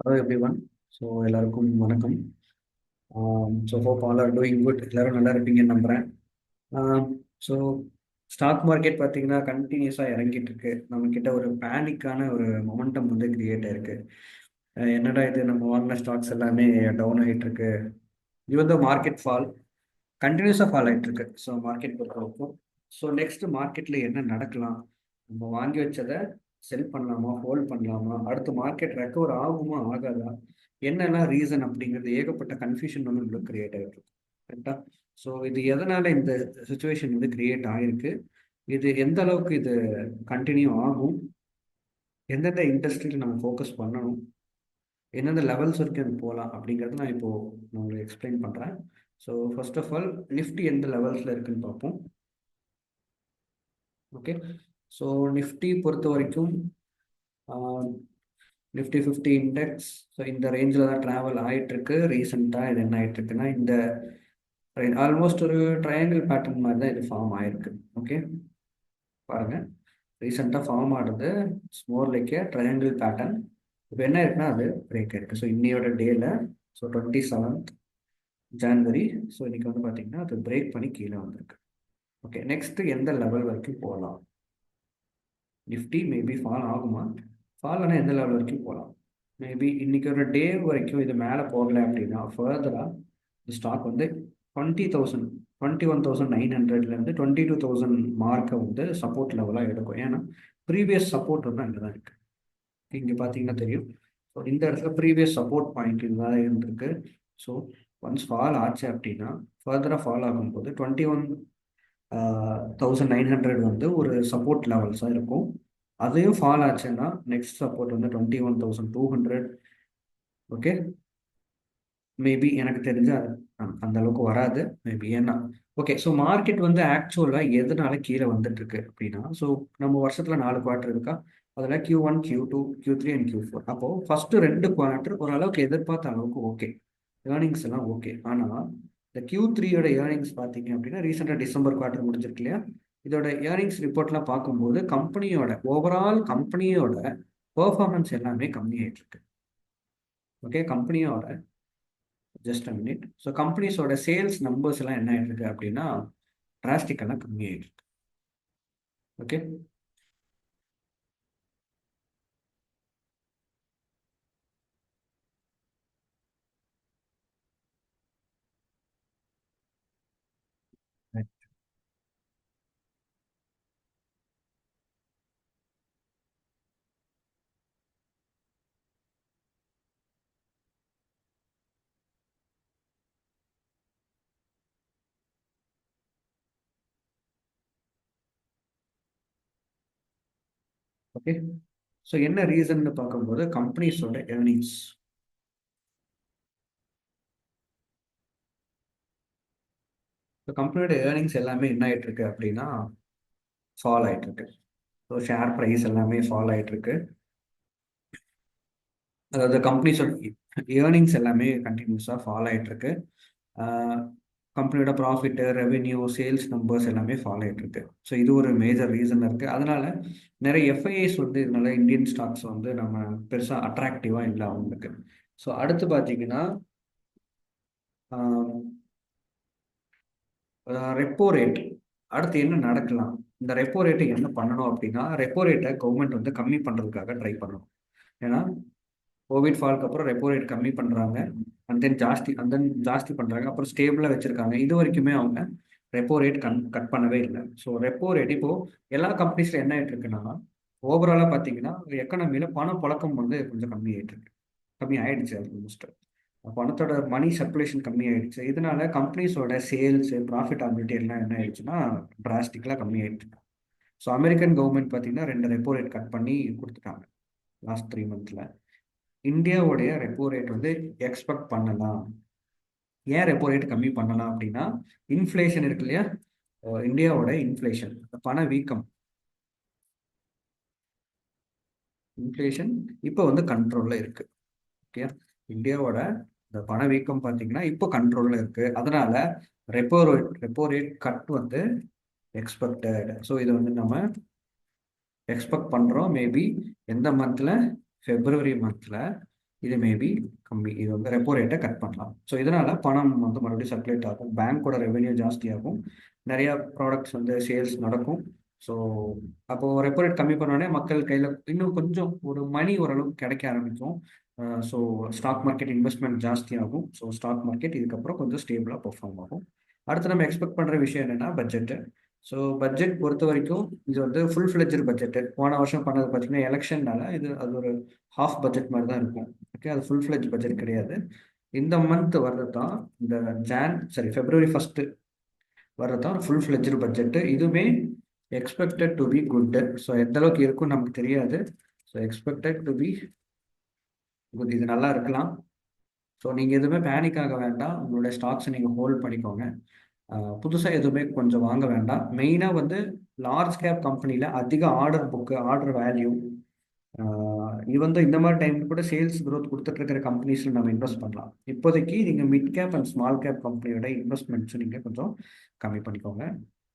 Hello every one. So எல்லாருக்கும் வணக்கம். So hope all are doing good. எல்லாரும் நல்லா இருப்பீங்கன்னு நம்புகிறேன். ஸோ ஸ்டாக் மார்க்கெட் பார்த்தீங்கன்னா கண்டினியூஸாக இறங்கிட்டு இருக்கு. நம்மக்கிட்ட ஒரு பேனிக்கான ஒரு மொமெண்டம் வந்து கிரியேட் ஆயிருக்கு. என்னடா இது, நம்ம வாங்கின ஸ்டாக்ஸ் எல்லாமே டவுன் ஆகிட்டு இருக்கு. இவன் தான் மார்க்கெட் ஃபால் கண்டினியூஸாக ஃபால் ஆகிட்டு இருக்கு. ஸோ மார்க்கெட் பொறுத்தவரைக்கும் ஸோ நெக்ஸ்ட் மார்க்கெட்டில் என்ன நடக்கலாம், நம்ம வாங்கி வச்சதை செல் பண்ணலாமா, ஹோல்ட் பண்ணலாமா, அடுத்து மார்க்கெட் ரெக்கவர் ஆகுமா ஆகாதா, என்னெல்லாம் ரீசன் அப்படிங்கிறது ஏகப்பட்ட கன்ஃபியூஷன் வந்து உங்களுக்கு கிரியேட் ஆகிட்டு இருக்கு. கரெக்டா? ஸோ இது எதனால இந்த சுச்சுவேஷன் வந்து கிரியேட் ஆகிருக்கு, இது எந்த அளவுக்கு இது கண்டினியூ ஆகும், எந்தெந்த இண்டஸ்ட்ரியில் நம்ம ஃபோக்கஸ் பண்ணணும், எந்தெந்த லெவல்ஸ் வரைக்கும் அது போகலாம் அப்படிங்கிறது நான் இப்போ நான் உங்களுக்கு எக்ஸ்பிளைன் பண்ணுறேன். So first of all Nifty எந்த லெவல்ஸில் இருக்குன்னு பார்ப்போம். ஓகே. ஸோ நிஃப்டி பொறுத்த வரைக்கும் நிஃப்டி 50 இண்டெக்ஸ் ஸோ இந்த ரேஞ்சில் தான் ட்ராவல் ஆகிட்டு இருக்கு. ரீசெண்டாக இது என்ன ஆகிட்டு இருக்குன்னா, இந்த ஆல்மோஸ்ட் ஒரு ட்ரையாங்கிள் பேட்டர்ன் மாதிரி தான் இது ஃபார்ம் ஆயிருக்கு. ஓகே, பாருங்க, ரீசெண்டாக ஃபார்ம் ஆனது மோர் லைக் ஏ ட்ரையாங்கிள் பேட்டர்ன். இப்போ என்ன இருக்குன்னா அது பிரேக் ஆயிருக்கு. ஸோ இன்னையோட டேல ஸோ 27th ஜான்வரி, ஸோ இன்னைக்கு வந்து பார்த்தீங்கன்னா அது பிரேக் பண்ணி கீழே வந்திருக்கு. ஓகே, நெக்ஸ்ட் எந்த லெவல் வரைக்கும் போகலாம், நிஃப்டி மேபி ஃபால் ஆகுமா, ஃபால் ஆனால் எந்த லெவல் வரைக்கும் போகலாம், மேபி இன்னைக்கு ஒரு டே வரைக்கும் இது மேலே போகலை அப்படின்னா ஃபர்தராக இந்த ஸ்டாக் வந்து 20,000 21,900லேருந்து 22,000 மார்க்கை வந்து சப்போர்ட் லெவலாக எடுக்கும். ஏன்னா ப்ரீவியஸ் சப்போர்ட் வந்து அங்கே தான் இருக்குது. இங்கே பார்த்தீங்கன்னா தெரியும். ஸோ இந்த இடத்துல ப்ரீவியஸ் சப்போர்ட் பாயிண்ட் இதுதான் இருந்திருக்கு. ஸோ ஒன்ஸ் ஃபால் ஆச்சு அப்படின்னா ஃபர்தராக ஃபால் ஆகும்போது 21,900 வந்து ஒரு சப்போர்ட் லெவல்ஸாக இருக்கும். அதையும் ஃபால் ஆச்சுன்னா நெக்ஸ்ட் சப்போர்ட் வந்து 21,200. ஓகே, மேபி எனக்கு தெரிஞ்ச அந்த அளவுக்கு வராது மேபி. ஏன்னா ஓகே, ஸோ மார்க்கெட் வந்து ஆக்சுவலாக எதனால கீழே வந்துட்டு இருக்கு அப்படின்னா, ஸோ நம்ம வருஷத்துல 4 குவார்டர் இருக்கா, அதில் Q1, Q2, Q3 and Q4. அப்போ ஃபர்ஸ்ட் 2 குவார்டர் ஓரளவுக்கு எதிர்பார்த்த அளவுக்கு ஓகே, ஏர்னிங்ஸ் எல்லாம் ஓகே. ஆனால் இந்த Q3யோட ஏர்னிங்ஸ் பார்த்தீங்க அப்படின்னா ரீசெண்டாக டிசம்பர் குவார்டர் முடிஞ்சிருக்கு இல்லையா, இதோட ஏர்னிங்ஸ் ரிப்போர்ட்லாம் பார்க்கும்போது கம்பெனியோட ஓவரால் கம்பெனியோட பெர்ஃபார்மன்ஸ் எல்லாமே கம்மியாயிட்டு இருக்கு. ஓகே, கம்பெனியோட ஜஸ்ட் அ மினிட். ஸோ கம்பெனிஸோட சேல்ஸ் நம்பர்ஸ் எல்லாம் என்ன ஆயிருக்கு அப்படின்னா டிராஸ்டிக்கெல்லாம் கம்மியாயிருக்கு. Okay, okay. ஸோ என்ன ரீசன்னு பார்க்கும்போது கம்பெனிஸோட ஏர்னிங்ஸ். ஸோ கம்பெனியோட ஏர்னிங்ஸ் எல்லாமே என்ன ஆயிட்டு இருக்கு அப்படின்னா ஃபால் ஆயிட்டு இருக்கு. ஸோ ஷேர் ப்ரைஸ் எல்லாமே ஃபால் ஆயிட்டு இருக்கு. அதாவது கம்பெனிஸோட ஏர்னிங்ஸ் எல்லாமே கண்டினியூஸாக ஃபால் ஆயிட்டு இருக்கு. கம்பெனியோட ப்ராஃபிட்டு, ரெவென்யூ, சேல்ஸ் நம்பர்ஸ் எல்லாமே ஃபாலோ ஆகிட்டு இருக்கு. ஸோ இது ஒரு மேஜர் ரீசன் இருக்குது. அதனால நிறைய எஃப்ஐஐஸ் வந்து இதனால இந்தியன் ஸ்டாக்ஸ் வந்து நம்ம பெருசாக அட்ராக்டிவாக இல்லை அவங்களுக்கு. ஸோ அடுத்து பார்த்தீங்கன்னா ரெப்போ ரேட் அடுத்து என்ன நடக்கலாம், இந்த ரெப்போ ரேட்டை என்ன பண்ணணும் அப்படின்னா ரெப்போ ரேட்டை கவர்மெண்ட் வந்து கம்மி பண்ணுறதுக்காக ட்ரை பண்ணணும். ஏன்னா கோவிட் ஃபால்க்கு அப்புறம் ரெப்போ ரேட் கம்மி பண்ணுறாங்க, அண்ட் தென் ஜாஸ்தி பண்ணுறாங்க, அப்புறம் ஸ்டேபிளாக வச்சுருக்காங்க. இது வரைக்குமே அவங்க ரெப்போ ரேட் கட் பண்ணவே இல்லை. ஸோ ரெப்போ ரேட் இப்போது எல்லா கம்பெனிஸில் என்ன ஆகிட்டு இருக்குன்னா ஓவராலாக பார்த்தீங்கன்னா எக்கனாமியில் பணப்புழக்கம் வந்து கொஞ்சம் கம்மி ஆகிட்டு இருக்கு, கம்மி ஆயிடுச்சு ஆல்மோஸ்ட். பணத்தோட மணி சர்க்குலேஷன் கம்மி ஆயிடுச்சு. இதனால கம்பெனிஸோட சேல்ஸ், ப்ராஃபிட்டபிலிட்டி எல்லாம் என்ன ஆயிடுச்சுன்னா டிராஸ்டிக்கலாக கம்மி ஆயிடுச்சு. ஸோ அமெரிக்கன் கவர்மெண்ட் பார்த்தீங்கன்னா 2 ரெப்போ ரேட் கட் பண்ணி கொடுத்துட்டாங்க லாஸ்ட் 3 மந்த்ஸில். இந்தியாவுடைய ரெப்போ ரேட் வந்து எக்ஸ்பெக்ட் பண்ணலாம். ஏன் ரெப்போ ரேட் கம்மி பண்ணலாம் அப்படின்னா இன்ஃப்ளேஷன் இருக்கு இல்லையா, இந்தியாவோட இன்ஃப்ளேஷன், பணவீக்கம், இன்ஃப்ளேஷன் இப்போ வந்து கண்ட்ரோலில் இருக்கு. ஓகே, இந்தியாவோட இந்த பணவீக்கம் பார்த்தீங்கன்னா இப்போ கண்ட்ரோலில் இருக்கு. அதனால ரெப்போ ரேட் கட் வந்து எக்ஸ்பெக்டட். ஸோ இதை வந்து நம்ம எக்ஸ்பெக்ட் பண்ணுறோம். மேபி எந்த மந்தில், ஃபெப்ரவரி மந்தில் இது மேபி கம்மி. இது வந்து ரெப்போ ரேட்டை கட் பண்ணலாம். ஸோ இதனால் பணம் வந்து மறுபடியும் சர்க்குலேட் ஆகும், பேங்க்கோட ரெவென்யூ ஜாஸ்தியாகும், நிறையா ப்ராடக்ட்ஸ் வந்து சேல்ஸ் நடக்கும். ஸோ அப்போது ரெப்போ ரேட் கம்மி பண்ணோடனே மக்கள் கையில் இன்னும் கொஞ்சம் ஒரு மணி ஓரளவுக்கு கிடைக்க ஆரம்பிக்கும். ஸோ ஸ்டாக் மார்க்கெட் இன்வெஸ்ட்மெண்ட் ஜாஸ்தியாகும். ஸோ ஸ்டாக் மார்க்கெட் இதுக்கப்புறம் கொஞ்சம் ஸ்டேபிளாக பெர்ஃபார்ம் ஆகும். அடுத்து நம்ம எக்ஸ்பெக்ட் பண்ணுற விஷயம் என்னென்னா பட்ஜெட்டு. ஸோ பட்ஜெட் பொறுத்த வரைக்கும் இது வந்து ஃபுல் ஃப்ளெஜ்டு பட்ஜெட்டு. போன வருஷம் பண்ணது பார்த்தீங்கன்னா எலெக்ஷன்னால அது ஒரு ஹாஃப் பட்ஜெட் மாதிரி தான் இருக்கும். ஓகே, அது ஃபுல் ஃப்ளெஜ் பட்ஜெட் கிடையாது. இந்த மந்த் வர்றது தான், இந்த February 1 வர்றது தான் ஃபுல் ஃப்ளெஜ்டு பட்ஜெட்டு. இதுவுமே expected to be good. So எந்த அளவுக்கு இருக்கும்னு நமக்கு தெரியாது. So expected to be good. இது நல்லா இருக்கலாம். ஸோ நீங்கள் எதுவுமே பேனிக் ஆக வேண்டாம். உங்களுடைய ஸ்டாக்ஸை நீங்கள் ஹோல்ட் பண்ணிக்கோங்க. புதுசாக எதுவுமே கொஞ்சம் வாங்க வேண்டாம். மெயினாக வந்து லார்ஜ் கேப் கம்பெனியில் அதிக ஆர்டர் புக்கு, ஆர்டர் வேல்யூ, இது வந்து இந்த மாதிரி டைம் கூட சேல்ஸ் க்ரோத் கொடுத்துட்டு இருக்கிற கம்பெனிஸில் நம்ம இன்வெஸ்ட் பண்ணலாம். இப்போதைக்கு நீங்கள் mid cap and small cap கம்பெனியோட இன்வெஸ்ட்மெண்ட்ஸ் நீங்கள் கொஞ்சம் கம்மி பண்ணிக்கோங்க.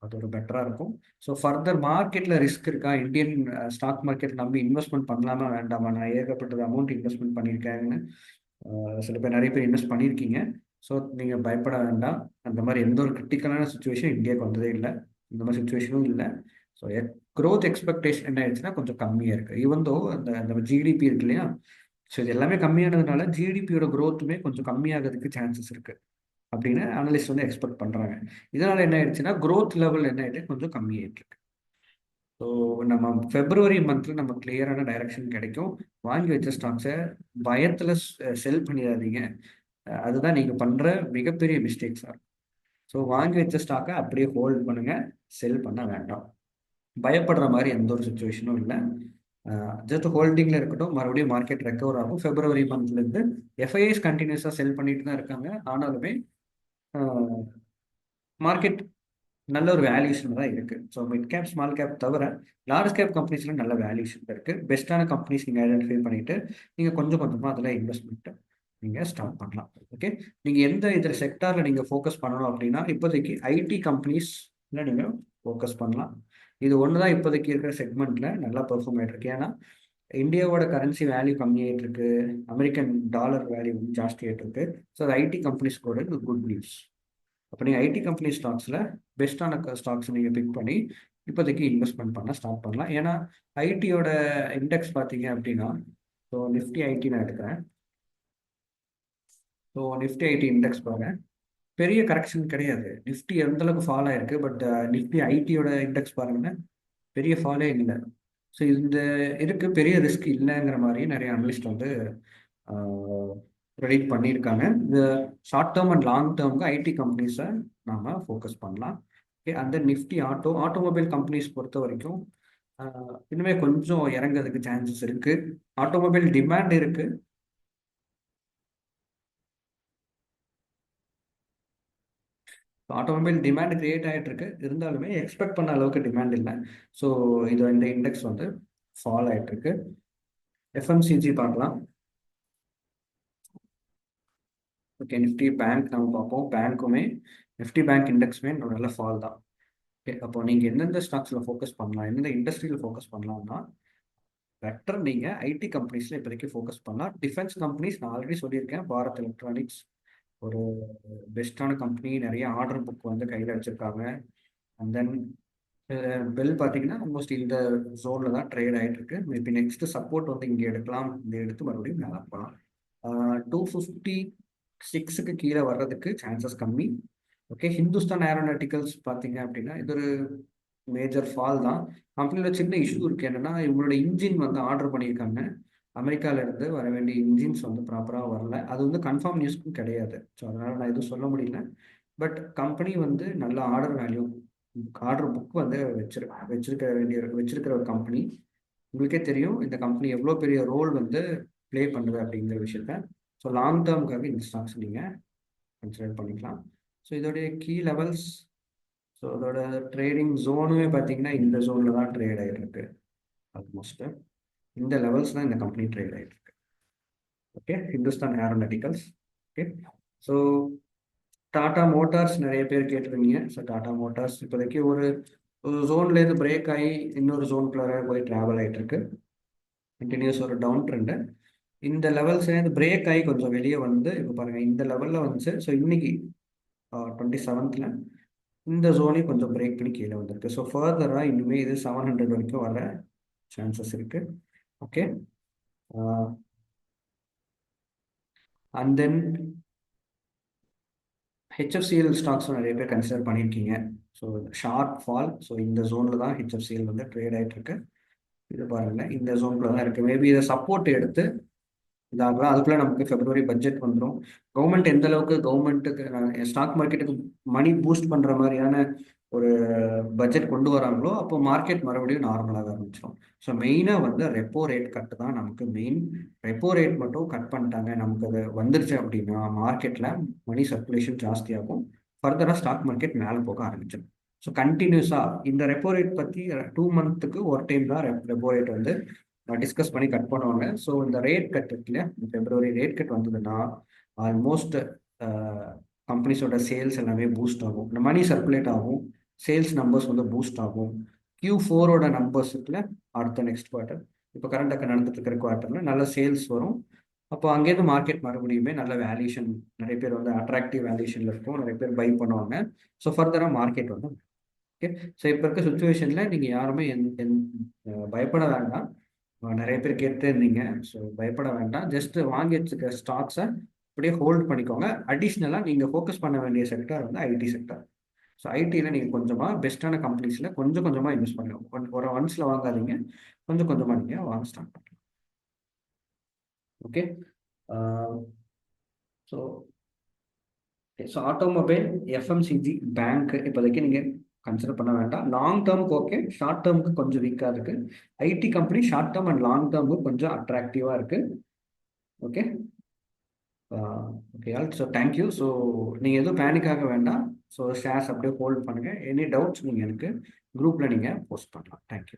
அது ஒரு பெட்டராக இருக்கும். ஸோ ஃபர்தர் மார்க்கெட்டில் ரிஸ்க் இருக்கா, இந்தியன் ஸ்டாக் மார்க்கெட் நம்பி இன்வெஸ்ட்மெண்ட் பண்ணலாமா வேண்டாமா, நான் ஏகப்பட்டது அமௌண்ட் இன்வெஸ்ட்மெண்ட் பண்ணியிருக்கேன்னு சில பேர் நிறைய பேர் இன்வெஸ்ட் பண்ணியிருக்கீங்க. ஸோ நீங்கள் பயப்பட வேண்டாம். அந்த மாதிரி எந்த ஒரு கிரிட்டிக்கலான சுச்சுவேஷன் இந்தியாவுக்கு வந்ததே இல்லை, இந்த மாதிரி சுச்சுவேஷனும் இல்லை. ஸோ க்ரோத் எக்ஸ்பெக்டேஷன் என்ன ஆயிடுச்சுன்னா கொஞ்சம் கம்மியாக இருக்குது. ஈவன் தோ அந்த ஜிடிபி இருக்கு இல்லையா, ஸோ இது எல்லாமே கம்மியானதுனால ஜிடிபியோட க்ரோத்துமே கொஞ்சம் கம்மியாகிறதுக்கு சான்சஸ் இருக்குது அப்படின்னு அனலிஸ்ட் வந்து எக்ஸ்பெக்ட் பண்ணுறாங்க. இதனால் என்ன ஆயிடுச்சுன்னா க்ரோத் லெவல் என்ன ஆகிட்டு கொஞ்சம் கம்மியாயிட்டு இருக்கு. ஸோ நம்ம February மந்த்தில் நம்ம கிளியரான டைரக்ஷன் கிடைக்கும். வாங்கி வச்ச ஸ்டாக்ஸை பயத்தில் செல் பண்ணிடாதீங்க. அதுதான் நீங்கள் பண்ணுற மிகப்பெரிய மிஸ்டேக் சார். ஸோ வாங்கி வச்ச ஸ்டாக்கை அப்படியே ஹோல்ட் பண்ணுங்கள், செல் பண்ண வேண்டாம். பயப்படுற மாதிரி எந்த ஒரு சுச்சுவேஷனும் இல்லை. ஜஸ்ட் ஹோல்டிங்கில் இருக்கட்டும். மறுபடியும் மார்க்கெட் ரெக்கவர் ஆகும். February மந்த்லேருந்து எஃப்ஐஎஸ் கண்டினியூஸாக செல் பண்ணிட்டு தான் இருக்காங்க. ஆனாலுமே மார்க்கெட் நல்ல ஒரு வேல்யூஷன் தான் இருக்குது. So mid cap small cap தவிர லார்ஜ் கேப் கம்பெனிஸில் நல்ல வேல்யூஷன் இருக்குது. பெஸ்ட்டான கம்பெனிஸ் நீங்கள் ஐடென்டிஃபை பண்ணிவிட்டு நீங்கள் கொஞ்சம் கொஞ்சமாக அதில் இன்வெஸ்ட்மெண்ட்டை நீங்கள் ஸ்டார்ட் பண்ணலாம். ஓகே, நீங்கள் எந்த இதில் செக்டாரில் நீங்கள் ஃபோக்கஸ் பண்ணணும் அப்படின்னா இப்போதைக்கு ஐடி கம்பெனிஸில் நீங்கள் ஃபோக்கஸ் பண்ணலாம். இது ஒன்று தான் இப்போதைக்கு இருக்கிற செக்மெண்ட்டில் நல்லா பெர்ஃபார்ம் ஆகிட்டு இருக்கு. ஏன்னா இந்தியாவோட கரன்சி வேல்யூ கம்மியாகிட்டு இருக்கு, அமெரிக்கன் டாலர் வேல்யூ ஜாஸ்தி ஆகிட்டு இருக்கு. ஸோ அது ஐடி கம்பெனிஸ்கோட குட் நியூஸ். அப்போ நீங்கள் ஐடி கம்பெனி ஸ்டாக்ஸில் பெஸ்ட்டான ஸ்டாக்ஸ் நீங்கள் பிக் பண்ணி இப்போதைக்கு இன்வெஸ்ட்மெண்ட் பண்ண ஸ்டார்ட் பண்ணலாம். ஏன்னா ஐடியோட இண்டெக்ஸ் பார்த்தீங்க அப்படின்னா, ஸோ நிஃப்டி ஐடி நான் எடுக்கிறேன். ஸோ நிஃப்டி ஐடி இண்டெக்ஸ் பாருங்க, பெரிய கரெக்ஷன் கிடையாது. நிஃப்டி எந்த அளவுக்கு ஃபால் ஆயிருக்கு, பட் நிஃப்டி ஐடியோட இண்டெக்ஸ் பாருங்கன்னா பெரிய ஃபாலே இல்லை. ஸோ இந்த இதுக்கு பெரிய ரிஸ்க் இல்லைங்கிற மாதிரி நிறைய அனலிஸ்ட் வந்து ப்ரெடிக்ட் பண்ணியிருக்காங்க. இந்த ஷார்ட் டேர்ம் அண்ட் லாங் டேர்முக்கு ஐடி கம்பெனிஸை நாம் ஃபோக்கஸ் பண்ணலாம். ஓகே, அந்த நிஃப்டி ஆட்டோமொபைல் கம்பெனிஸ் பொறுத்த வரைக்கும் இன்னுமே கொஞ்சம் இறங்கிறதுக்கு சான்சஸ் இருக்குது. ஆட்டோமொபைல் டிமாண்ட் இருக்குது. ஆட்டோமொபைல் டிமாண்ட் கிரியேட் ஆகிட்டு இருக்கு, இருந்தாலுமே எக்ஸ்பெக்ட் பண்ண அளவுக்கு டிமாண்ட் இல்லை. ஸோ இந்த இண்டெக்ஸ் வந்து ஃபால் ஆகிட்டு இருக்கு. எஃப்எம்சிஜி பார்க்கலாம். ஓகே, நிஃப்டி பேங்க் நம்ம பார்ப்போம். பேங்க்குமே நிஃப்டி பேங்க் இண்டெக்ஸுமே நல்ல ஃபால் தான். ஓகே, அப்போ நீங்கள் எந்தெந்த ஸ்டாக்ஸில் ஃபோக்கஸ் பண்ணலாம், எந்தெந்த இண்டஸ்ட்ரியில் ஃபோக்கஸ் பண்ணலாம்னா பெட்டர் நீங்கள் ஐடி கம்பெனிஸில் இப்போதைக்கு ஃபோக்கஸ் பண்ணலாம். டிஃபென்ஸ் கம்பெனிஸ் நான் ஆல்ரெடி சொல்லியிருக்கேன். பாரத் எலக்ட்ரானிக்ஸ் ஒரு பெஸ்ட்டான கம்பெனி, நிறைய ஆர்டர் புக் வந்து கையில் வச்சுருக்காங்க. அண்ட் தென் பெல் பார்த்தீங்கன்னா ஆல்மோஸ்ட் இந்த ஜோனில் தான் ட்ரேட் ஆகிட்டு இருக்கு. மேபி நெக்ஸ்ட் சப்போர்ட் வந்து இங்கே எடுக்கலாம், இங்கே எடுத்து மறுபடியும் மேலே போகலாம். 256க்கு கீழே வர்றதுக்கு சான்சஸ் கம்மி. ஓகே, ஹிந்துஸ்தான் ஏரோநாட்டிக்கல்ஸ் பார்த்தீங்க அப்படின்னா இது ஒரு மேஜர் ஃபால் தான். கம்பெனியில் சின்ன இஷ்யூ இருக்குது. என்னென்னா இவங்களோட இன்ஜின் வந்து ஆர்டர் பண்ணியிருக்காங்க, அமெரிக்காவிலேருந்து வர வேண்டிய இன்ஜின்ஸ் வந்து ப்ராப்பராக வரல. அது வந்து கன்ஃபார்ம் நியூஸ்க்கும் கிடையாது. ஸோ அதனால் நான் எதுவும் சொல்ல முடியல. பட் கம்பெனி வந்து நல்ல ஆர்டர் வேல்யூ, ஆர்டர் புக் வந்து வச்சிருக்கிற ஒரு கம்பெனி. உங்களுக்கே தெரியும் இந்த கம்பெனி எவ்வளோ பெரிய ரோல் வந்து ப்ளே பண்ணுது அப்படிங்கிற விஷயத்த. ஸோ லாங் டேர்முக்காக இந்த ஸ்டாக்ஸ் நீங்கள் கன்சிடர் பண்ணிக்கலாம். ஸோ இதோடைய கீ லெவல்ஸ், ஸோ அதோட ட்ரேடிங் ஜோனுமே பார்த்தீங்கன்னா இந்த ஜோனில் தான் ட்ரேட் ஆகிட்டு இருக்கு. ஆல்மோஸ்ட்டு இந்த லெவல்ஸ் தான் இந்த கம்பெனி ட்ரேட் ஆகிட்டு இருக்கு. Okay, Hindustan aeronauticals. Okay, so Tata Motors நிறைய பேர் கேட்டிருந்தீங்க. ஸோ டாடா மோட்டார்ஸ் இப்போதைக்கு ஒரு ஜோன்லேருந்து பிரேக் ஆகி இன்னொரு ஜோனுக்குள்ளார போய் ட்ராவல் ஆகிட்டு இருக்கு. கண்டினியூஸ் ஒரு டவுன் ட்ரெண்டு. இந்த லெவல்ஸ்லேருந்து பிரேக் ஆகி கொஞ்சம் வெளியே வந்து இப்போ பாருங்கள் இந்த லெவலில் வந்துச்சு. ஸோ இன்னைக்கு 27th இந்த ஜோனே கொஞ்சம் பிரேக் பண்ணி கீழே வந்திருக்கு. ஸோ ஃபர்தராக இனிமேல் இது 700 வரைக்கும் வர சான்சஸ் இருக்கு. ஓகே. அண்ட் தென் ஹெச்எஃப்சிஎல் ஸ்டாக்ஸும் நிறைய பேர் கன்சிடர் பண்ணியிருக்கீங்க. So short fall. ஸோ இந்த ஜோனில் தான் ஹெச்எஃப்சிஎல் வந்து ட்ரேட் ஆகிட்டு இருக்கு. இது பாருங்களேன் இந்த ஜோனுக்குள்ள தான் இருக்குது. மேபி இதை சப்போர்ட் எடுத்து இதாகலாம். அதுக்குள்ளே நமக்கு பிப்ரவரி பட்ஜெட் வந்துடும். கவர்மெண்ட் எந்த அளவுக்கு கவர்மெண்ட்டுக்கு ஸ்டாக் மார்க்கெட்டுக்கு மணி பூஸ்ட் பண்ணுற மாதிரியான ஒரு பட்ஜெட் கொண்டு வராங்களோ அப்போ மார்க்கெட் மறுபடியும் நார்மலாக ஆரம்பிச்சிடும். ஸோ மெயினாக வந்து ரெப்போ ரேட் கட்டு தான் நமக்கு மெயின். ரெப்போ ரேட் மட்டும் கட் பண்ணிட்டாங்க நமக்கு அது வந்துருச்சு அப்படின்னா மார்க்கெட்டில் மணி சர்க்குலேஷன் ஜாஸ்தியாகும். ஃபர்தராக ஸ்டாக் மார்க்கெட் மேலே போக ஆரம்பிச்சிடும். ஸோ கண்டினியூஸாக இந்த ரெப்போ ரேட் பற்றி 2 மந்த்துக்கு ஒரு டைம் தான் ரெப்போ ரேட் வந்து டிஸ்கஸ் பண்ணி கட் பண்ணுவாங்க. ஸோ இந்த ரேட் கட் இருக்குல்ல, இந்த பிப்ரவரி ரேட் கட் வந்ததுன்னா ஆல்மோஸ்ட் கம்பெனிஸோட சேல்ஸ் எல்லாமே பூஸ்ட் ஆகும். இந்த மணி சர்க்குலேட் ஆகும். சேல்ஸ் நம்பர்ஸ் வந்து பூஸ்ட் ஆகும். Q4ஓட நம்பர்ஸ் இருக்குல்ல, அடுத்த நெக்ஸ்ட் குவார்ட்டர், இப்போ கரண்டாக நடந்துட்டு இருக்கிற குவார்ட்டரில் நல்ல சேல்ஸ் வரும். அப்போ அங்கேருந்து மார்க்கெட் மறுபடியுமே நல்ல வேல்யூஷன், நிறைய பேர் வந்து அட்ராக்டிவ் வேல்யூஷனில் இருக்கும், நிறைய பேர் பை பண்ணுவாங்க. ஸோ ஃபர்தராக மார்க்கெட் வந்து ஓகே. ஸோ இப்போ இருக்க சுச்சுவேஷனில் நீங்கள் யாருமே பயப்பட வேண்டாம். நிறைய பேர் கேட்டு இருந்தீங்க. ஸோ பயப்பட வேண்டாம். ஜஸ்ட் வாங்கி வச்சுக்க ஸ்டாக்ஸை அப்படியே ஹோல்ட் பண்ணிக்கோங்க. அடிஷ்னலாக நீங்கள் ஃபோக்கஸ் பண்ண வேண்டிய செக்டர் வந்து ஐடி செக்டர். ஸோ ஐடியில் நீங்கள் கொஞ்சமாக பெஸ்ட்டான கம்பெனிஸில் கொஞ்சம் கொஞ்சமாக இன்வெஸ்ட் பண்ணுங்க. ஒரு ஒன்ஸில் வாங்காதீங்க, கொஞ்சம் கொஞ்சமாக நீங்கள் வாங்க ஸ்டார்ட் பண்ணுங்க. Okay. So so automobile, FMCG, bank இப்போதைக்கு நீங்கள் கன்சிடர் பண்ண வேண்டாம். லாங் டேர்முக்கு ஓகே, ஷார்ட் டேர்முக்கு கொஞ்சம் வீக்காக இருக்குது. IT company short term and long டேர்முக்கு கொஞ்சம் அட்ராக்டிவாக இருக்குது. Okay. Okay all. So thank you. So நீங்கள் எதுவும் பேனிக் ஆக வேண்டாம். ஸோ ஷேர்ஸ் அப்படியே ஹோல்ட் பண்ணுங்கள். எனி டவுட்ஸ் நீங்கள் எனக்கு குரூப்பில் நீங்கள் போஸ்ட் பண்ணலாம். தேங்க்யூ.